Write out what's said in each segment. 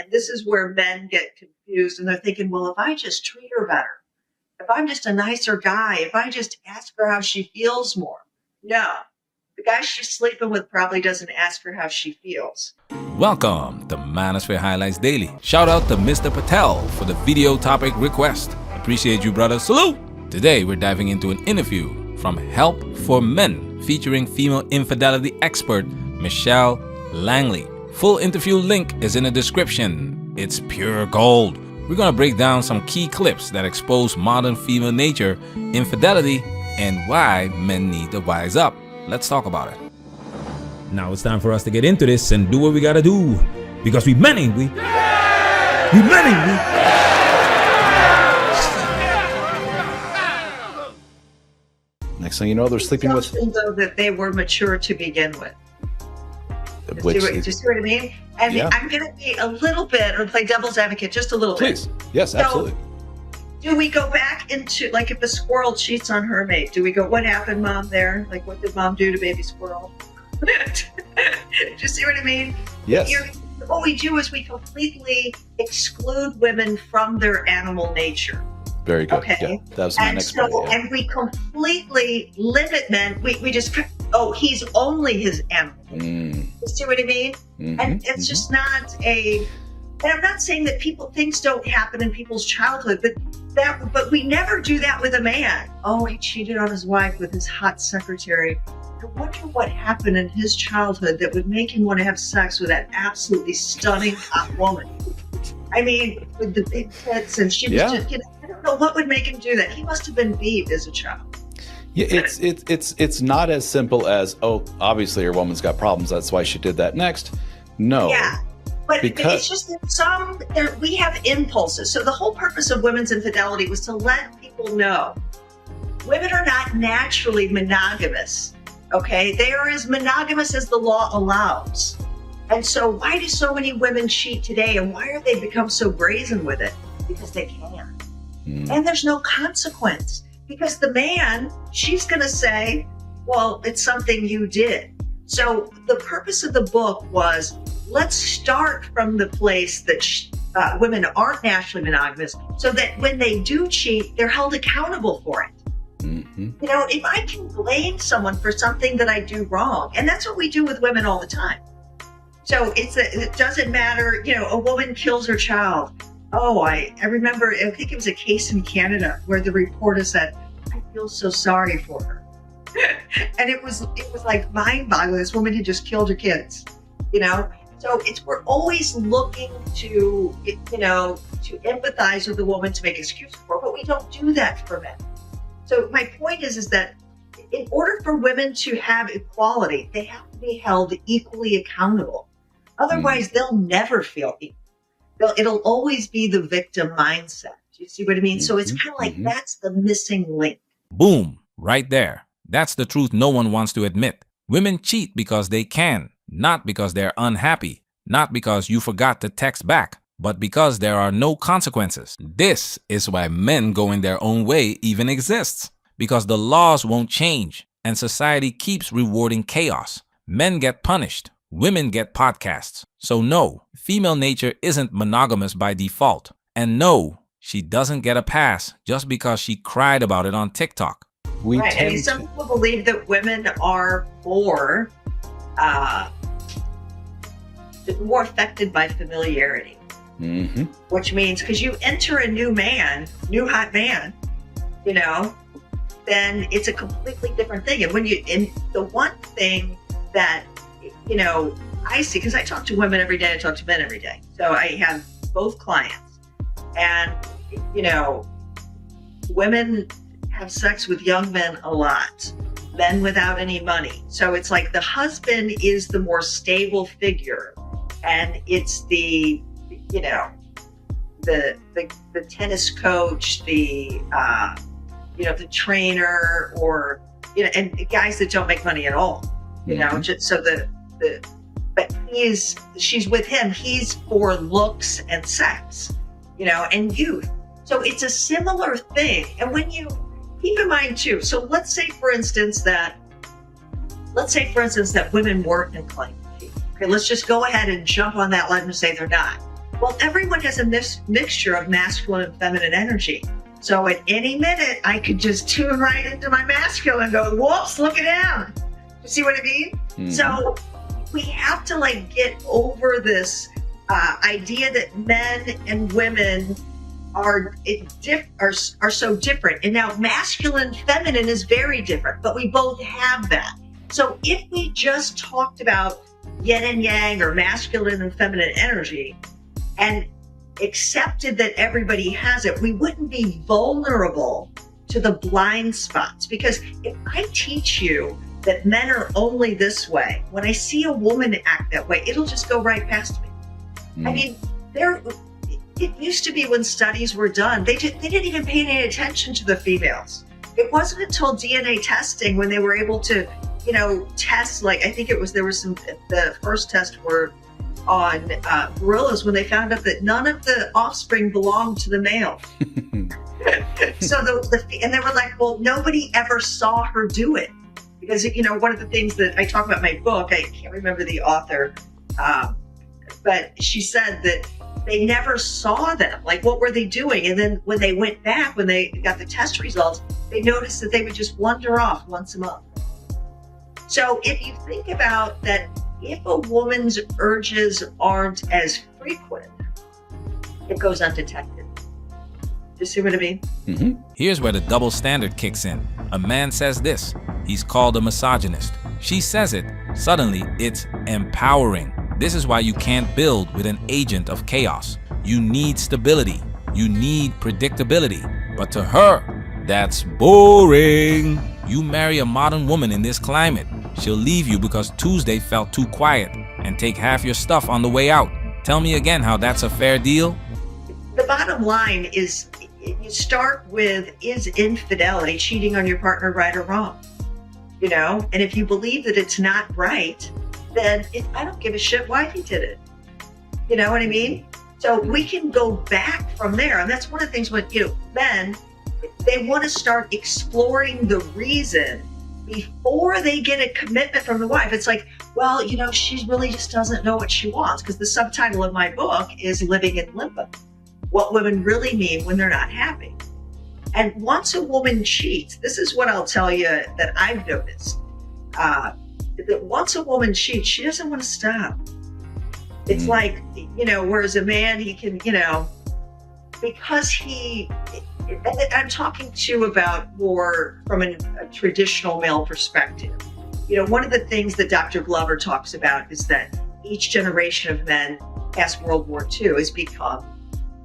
this is where men get confused and they're thinking, well, if I just treat her better, if I'm just a nicer guy, if I just ask her how she feels more. No, the guy she's sleeping with probably doesn't ask her how she feels. Welcome to Manosphere Highlights Daily. Shout out to Mr. Patel for the video topic request. Appreciate you, brother. Salute! Today, we're diving into an interview from Help for Men featuring female infidelity expert Michelle Langley. Full interview link is in the description. It's pure gold. We're going to break down some key clips that expose modern female nature, infidelity, and why men need to wise up. Let's talk about it. Now it's time for us to get into this and do what we got to do. Because we many. Next thing you know, they're sleeping with... Though that they were mature to begin with. Do you see what I mean? And yeah. I'm going to be a little bit, or play devil's advocate just a little Please. bit. Yes, So, absolutely. do we go back into, like, if a squirrel cheats on her mate, do we go, what happened, Mom, there? Like, what did Mom do to baby squirrel? Do you see what I mean? Yes. What we do is we completely exclude women from their animal nature. Very good. Okay. Yeah, that was my next point. Yeah. And we completely limit men. We just, he's only his animal. You see what I mean? And it's just not and I'm not saying that things don't happen in people's childhood, but we never do that with a man. Oh, he cheated on his wife with his hot secretary. I wonder what happened in his childhood that would make him want to have sex with that absolutely stunning hot woman. I mean, with the big tits, and she was just, I don't know what would make him do that. He must have been beat as a child. Yeah, it's not as simple as, oh, obviously your woman's got problems, that's why she did that. Next, no. Yeah, but it's just that we have impulses. So the whole purpose of women's infidelity was to let people know women are not naturally monogamous. Okay, they are as monogamous as the law allows. And so why do so many women cheat today, and why are they become so brazen with it? Because they can. And there's no consequence. Because the man, she's going to say, well, it's something you did. So the purpose of the book was, let's start from the place that women aren't naturally monogamous, so that when they do cheat, they're held accountable for it. You know, if I can blame someone for something that I do wrong, and that's what we do with women all the time. So it doesn't matter, you know, a woman kills her child. Oh, I remember, I think it was a case in Canada where the reporter said, I feel so sorry for her. And it was like mind-boggling. This woman had just killed her kids, you know? So we're always looking to, you know, to empathize with the woman, to make excuses for her, but we don't do that for men. So my point is that in order for women to have equality, they have to be held equally accountable. Otherwise, they'll never feel equal. It'll always be the victim mindset. Do you see what I mean? So it's kind of like that's the missing link. Boom, right there. That's the truth no one wants to admit. Women cheat because they can, not because they're unhappy, not because you forgot to text back, but because there are no consequences. This is why men going their own way even exists, because the laws won't change and society keeps rewarding chaos. Men get punished. Women get podcasts. So no, female nature isn't monogamous by default. And no, she doesn't get a pass just because she cried about it on TikTok. Some people believe that women are more affected by familiarity. Which means, because you enter a new hot man, you know, then it's a completely different thing. And the one thing that, you know, I see, because I talk to women every day, I talk to men every day. So I have both clients. And, you know, women have sex with young men a lot, men without any money. So it's like the husband is the more stable figure. And it's the, you know, the tennis coach, the, you know, the trainer, or, you know, and guys that don't make money at all, you know, just so but she's with him, he's for looks and sex, you know, and youth. So it's a similar thing. And when you keep in mind too, so let's say for instance that women weren't inclined to cheat. Okay, let's just go ahead and jump on that line and say they're not. Well, everyone has a mixture of masculine and feminine energy. So at any minute, I could just tune right into my masculine and go, whoops, look at him. You see what I mean? Mm-hmm. So we have to like get over this idea that men and women are so different. And now masculine, feminine is very different, but we both have that. So if we just talked about yin and yang or masculine and feminine energy and accepted that everybody has it, we wouldn't be vulnerable to the blind spots. Because if I teach you that men are only this way, when I see a woman act that way, it'll just go right past me. I mean, it used to be when studies were done, they didn't even pay any attention to the females. It wasn't until DNA testing when they were able to, test, like, I think the first test were on gorillas when they found out that none of the offspring belonged to the male. So and they were like, well, nobody ever saw her do it. Because, one of the things that I talk about in my book, I can't remember the author, but she said that they never saw them. Like, what were they doing? And then when they went back, when they got the test results, they noticed that they would just wander off once a month. So if you think about that, if a woman's urges aren't as frequent, it goes undetected. You see what I mean? Mm-hmm. Here's where the double standard kicks in. A man says this, he's called a misogynist. She says it, suddenly it's empowering. This is why you can't build with an agent of chaos. You need stability. You need predictability. But to her, that's boring. You marry a modern woman in this climate, she'll leave you because Tuesday felt too quiet and take half your stuff on the way out. Tell me again how that's a fair deal? The bottom line is, you start with, is infidelity, cheating on your partner, right or wrong? And if you believe that it's not right, then I don't give a shit why he did it. You know what I mean? So we can go back from there. And that's one of the things when, men, they want to start exploring the reason before they get a commitment from the wife. It's like, well, she really just doesn't know what she wants, because the subtitle of my book is Living in Limbo. What women really mean when they're not happy. And once a woman cheats, this is what I'll tell you that I've noticed, that once a woman cheats, she doesn't want to stop. It's like, whereas a man, he can, because I'm talking to you about more from a traditional male perspective. One of the things that Dr. Glover talks about is that each generation of men past World War II has become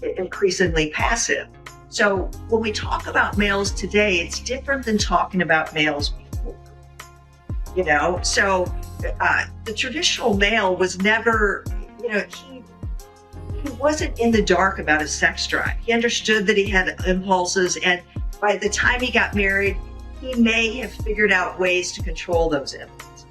increasingly passive. So when we talk about males today, it's different than talking about males before. So the traditional male was never, he wasn't in the dark about his sex drive. He understood that he had impulses, and by the time he got married, he may have figured out ways to control those impulses.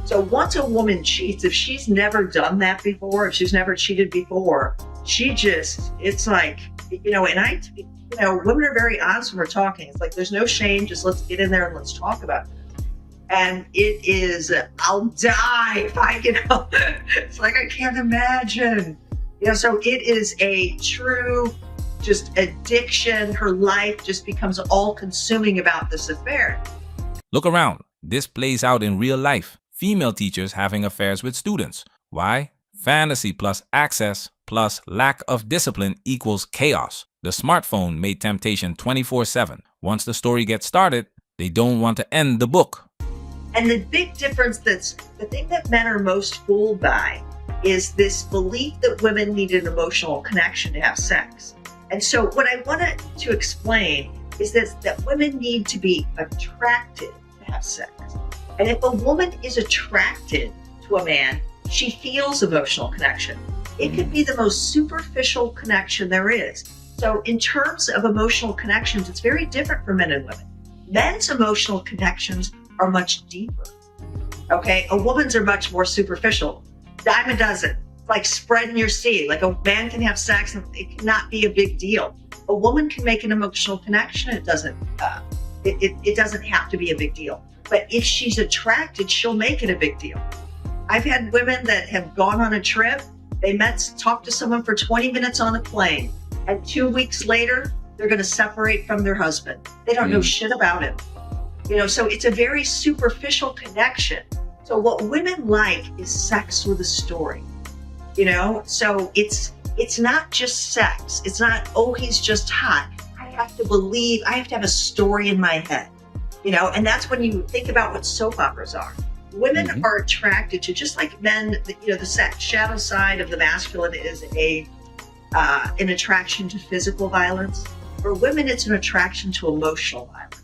So once a woman cheats, if she's never done that before, if she's never cheated before, it's like, women are very honest when we're talking. It's like, there's no shame, just let's get in there and let's talk about it. And it is, I'll die if it's like, I can't imagine. So it is a true just addiction. Her life just becomes all consuming about this affair. Look around. This plays out in real life. Female teachers having affairs with students. Why? Fantasy plus access plus lack of discipline equals chaos. The smartphone made temptation 24/7. Once the story gets started, they don't want to end the book. And the big difference, that's the thing that men are most fooled by, is this belief that women need an emotional connection to have sex. And so what I wanted to explain is that women need to be attracted to have sex. And if a woman is attracted to a man, she feels emotional connection. It could be the most superficial connection there is. So in terms of emotional connections, it's very different for men and women. Men's emotional connections are much deeper. Okay, a woman's are much more superficial. Dime a dozen. It's like spreading your seed. Like, a man can have sex and it cannot be a big deal. A woman can make an emotional connection. It doesn't have to be a big deal. But if she's attracted, she'll make it a big deal. I've had women that have gone on a trip They talked to someone for 20 minutes on a plane, and 2 weeks later, they're going to separate from their husband. They don't know shit about him. So it's a very superficial connection. So what women like is sex with a story. So it's not just sex. It's not, oh, he's just hot. I have to have a story in my head. And that's when you think about what soap operas are. Women are attracted to, just like men, the shadow side of the masculine is an attraction to physical violence. For women, it's an attraction to emotional violence.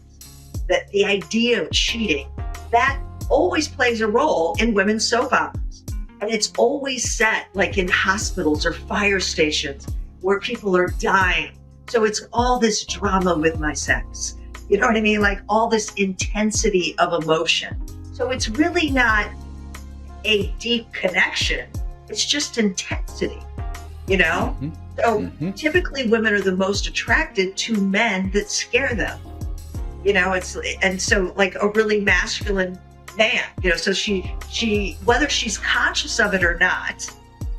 That the idea of cheating, that always plays a role in women's soap operas. And it's always set like in hospitals or fire stations where people are dying. So it's all this drama with my sex. You know what I mean? Like all this intensity of emotion. So it's really not a deep connection. It's just intensity, So typically women are the most attracted to men that scare them. And so like a really masculine man, so she, whether she's conscious of it or not,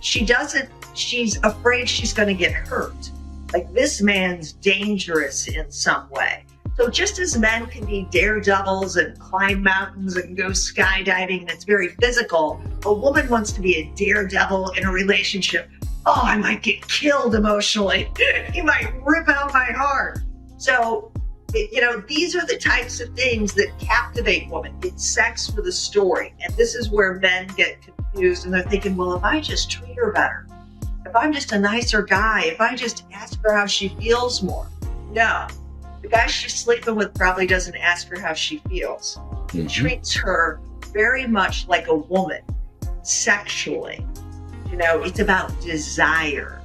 she's afraid she's going to get hurt. Like this man's dangerous in some way. So just as men can be daredevils and climb mountains and go skydiving, and it's very physical, a woman wants to be a daredevil in a relationship. Oh, I might get killed emotionally. He might rip out my heart. So, these are the types of things that captivate women. It's sex with a story. And this is where men get confused and they're thinking, well, if I just treat her better, if I'm just a nicer guy, if I just ask her how she feels more. No. The guy she's sleeping with probably doesn't ask her how she feels. He treats her very much like a woman, sexually. It's about desire,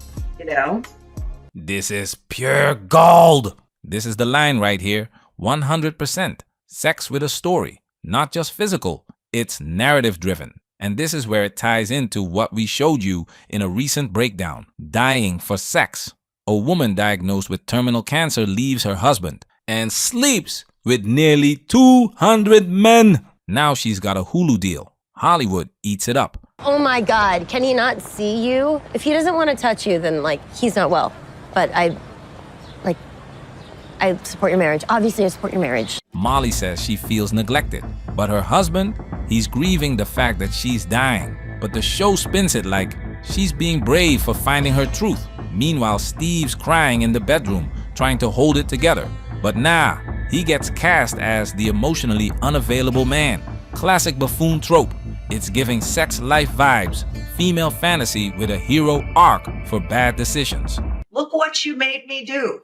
This is pure gold. This is the line right here. 100%. Sex with a story. Not just physical. It's narrative driven. And this is where it ties into what we showed you in a recent breakdown. Dying for sex. A woman diagnosed with terminal cancer leaves her husband and sleeps with nearly 200 men. Now she's got a Hulu deal. Hollywood eats it up. Oh my God, can he not see you? If he doesn't want to touch you, then he's not well. But I support your marriage. Obviously, I support your marriage. Molly says she feels neglected, but her husband, he's grieving the fact that she's dying. But the show spins it like she's being brave for finding her truth. Meanwhile, Steve's crying in the bedroom, trying to hold it together. But nah, he gets cast as the emotionally unavailable man. Classic buffoon trope. It's giving sex life vibes. Female fantasy with a hero arc for bad decisions. Look what you made me do.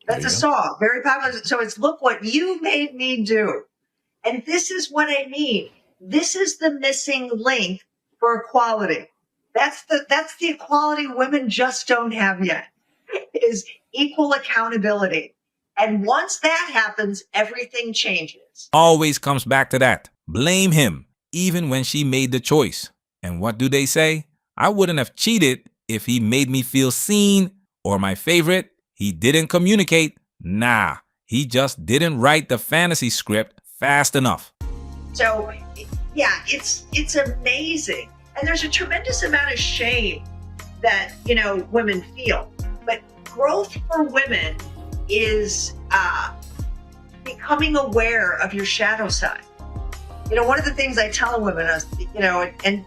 That's a song, very popular. So it's look what you made me do. And this is what I mean. This is the missing link for equality. That's the equality women just don't have yet, is equal accountability. And once that happens, everything changes. Always comes back to that. Blame him, even when she made the choice. And what do they say? I wouldn't have cheated if he made me feel seen. Or my favorite, he didn't communicate. Nah, he just didn't write the fantasy script fast enough. So, yeah, it's amazing. And there's a tremendous amount of shame that, women feel. But growth for women is becoming aware of your shadow side. One of the things I tell women is, and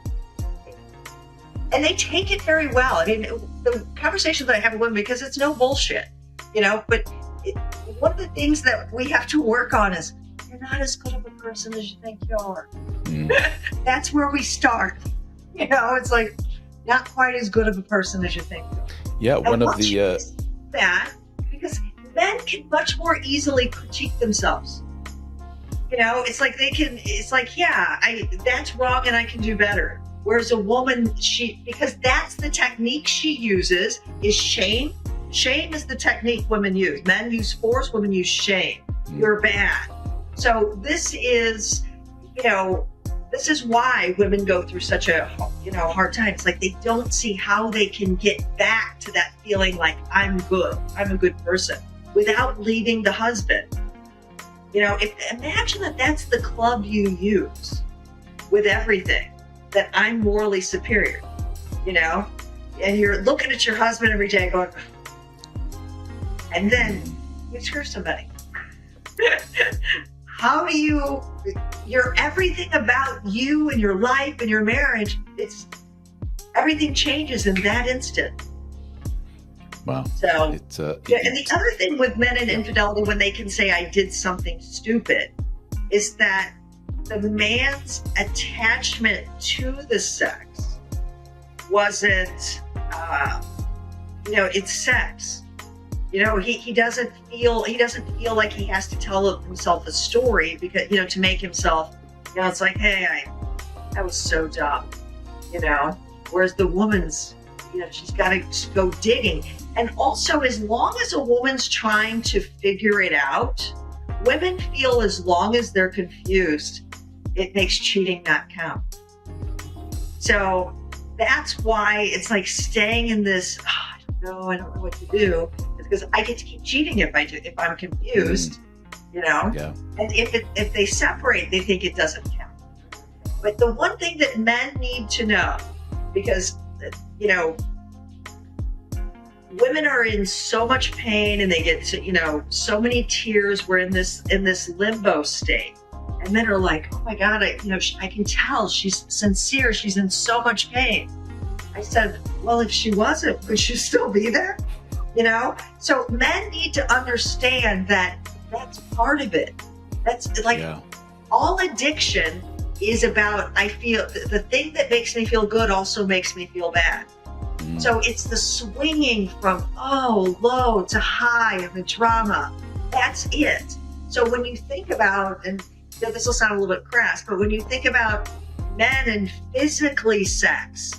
they take it very well. I mean, the conversations that I have with women, because it's no bullshit, but one of the things that we have to work on is you're not as good of a person as you think you are. That's where we start. It's like not quite as good of a person as you think. Yeah, one of the that because men can much more easily critique themselves. It's like that's wrong and I can do better. Whereas a woman, because that's the technique she uses is shame. Shame is the technique women use. Men use force, women use shame. You're bad. So this is why women go through such a, hard time. It's like they don't see how they can get back to that feeling like I'm good, I'm a good person, without leaving the husband. Imagine that's the club you use with everything, that I'm morally superior, and you're looking at your husband every day going, and then you screw somebody. How do you're everything about you and your life and your marriage, everything changes in that instant. Wow. So, it's and the other thing with men and infidelity, when they can say, I did something stupid, is that the man's attachment to the sex wasn't, it's sex. He doesn't feel like he has to tell himself a story because, to make himself, it's like, hey, I was so dumb, whereas the woman's, she's got to go digging. And also, as long as a woman's trying to figure it out, women feel as long as they're confused, it makes cheating not count. So that's why it's like staying in this, I don't know what to do. Because I get to keep cheating if I'm confused, Yeah. And if they separate, they think it doesn't count. But the one thing that men need to know, because women are in so much pain and they get to, so many tears. We're in this limbo state, and men are like, oh my God, I can tell she's sincere. She's in so much pain. I said, well, if she wasn't, would she still be there? So men need to understand that that's part of it. That's like all addiction is about, I feel the thing that makes me feel good also makes me feel bad. So it's the swinging from low to high of the drama. That's it. So when you think about, and this will sound a little bit crass, but when you think about men and physically sex,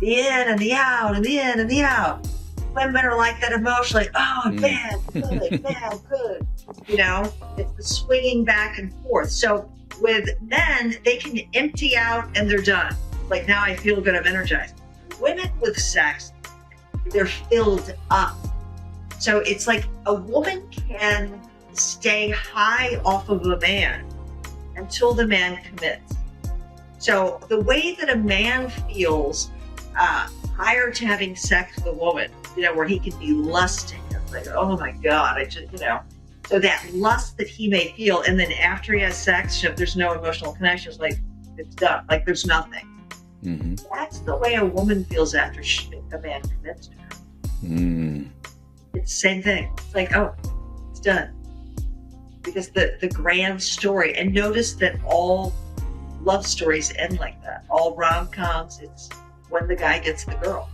the in and the out and the in and the out, women are like that emotionally. Bad, good, bad, good. It's the swinging back and forth. So with men, they can empty out and they're done. Like, now I feel good, I'm energized. Women with sex, they're filled up. So it's like a woman can stay high off of a man until the man commits. So the way that a man feels prior to having sex with a woman, where he can be lusting, like, oh my God, so that lust that he may feel, and then after he has sex, if there's no emotional connection, it's like, it's done, like there's nothing. Mm-hmm. That's the way a woman feels after a man commits to her. It's the same thing. It's like, oh, it's done. Because the grand story, and notice that all love stories end like that. All rom-coms, it's when the guy gets the girl.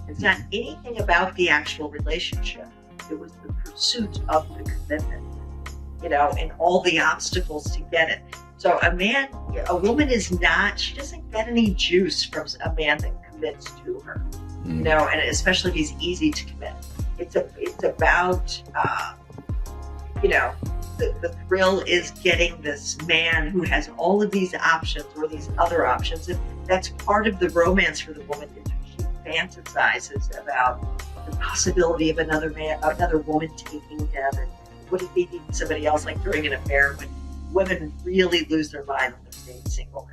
It's not anything about the actual relationship. It was the pursuit of the commitment, and all the obstacles to get it. So a woman she doesn't get any juice from a man that commits to her, and especially if he's easy to commit. It's about, the thrill is getting this man who has all of these options or these other options. And that's part of the romance for the woman. She fantasizes about the possibility of another woman taking him, and what if he needs somebody else, like during an affair, when women really lose their mind when they're staying single.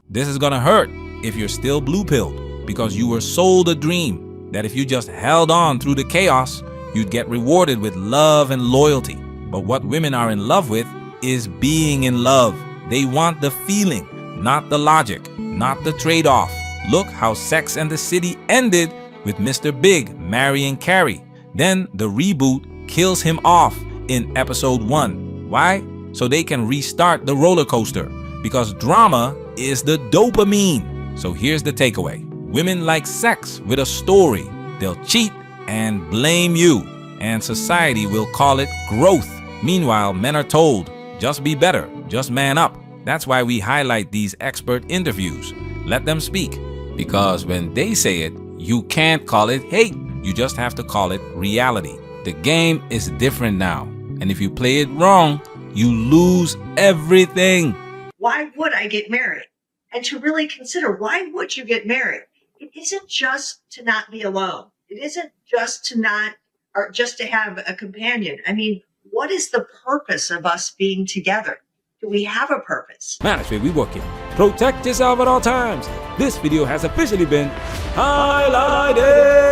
This is gonna hurt if you're still blue-pilled, because you were sold a dream that if you just held on through the chaos, you'd get rewarded with love and loyalty. But what women are in love with is being in love. They want the feeling, not the logic, not the trade-off. Look how Sex and the City ended with Mr. Big marrying Carrie. Then the reboot kills him off in episode 1. Why? So they can restart the roller coaster, because drama is the dopamine. So here's the takeaway. Women like sex with a story. They'll cheat and blame you, and society will call it growth. Meanwhile, men are told, just be better, just man up. That's why we highlight these expert interviews. Let them speak, because when they say it, you can't call it hate. You just have to call it reality. The game is different now, and if you play it wrong, you lose everything. Why would I get married? And to really consider, why would you get married? It isn't just to not be alone. It isn't just to have a companion. I mean, what is the purpose of us being together? Do we have a purpose? Man, that's where we working. Protect yourself at all times. This video has officially been highlighted.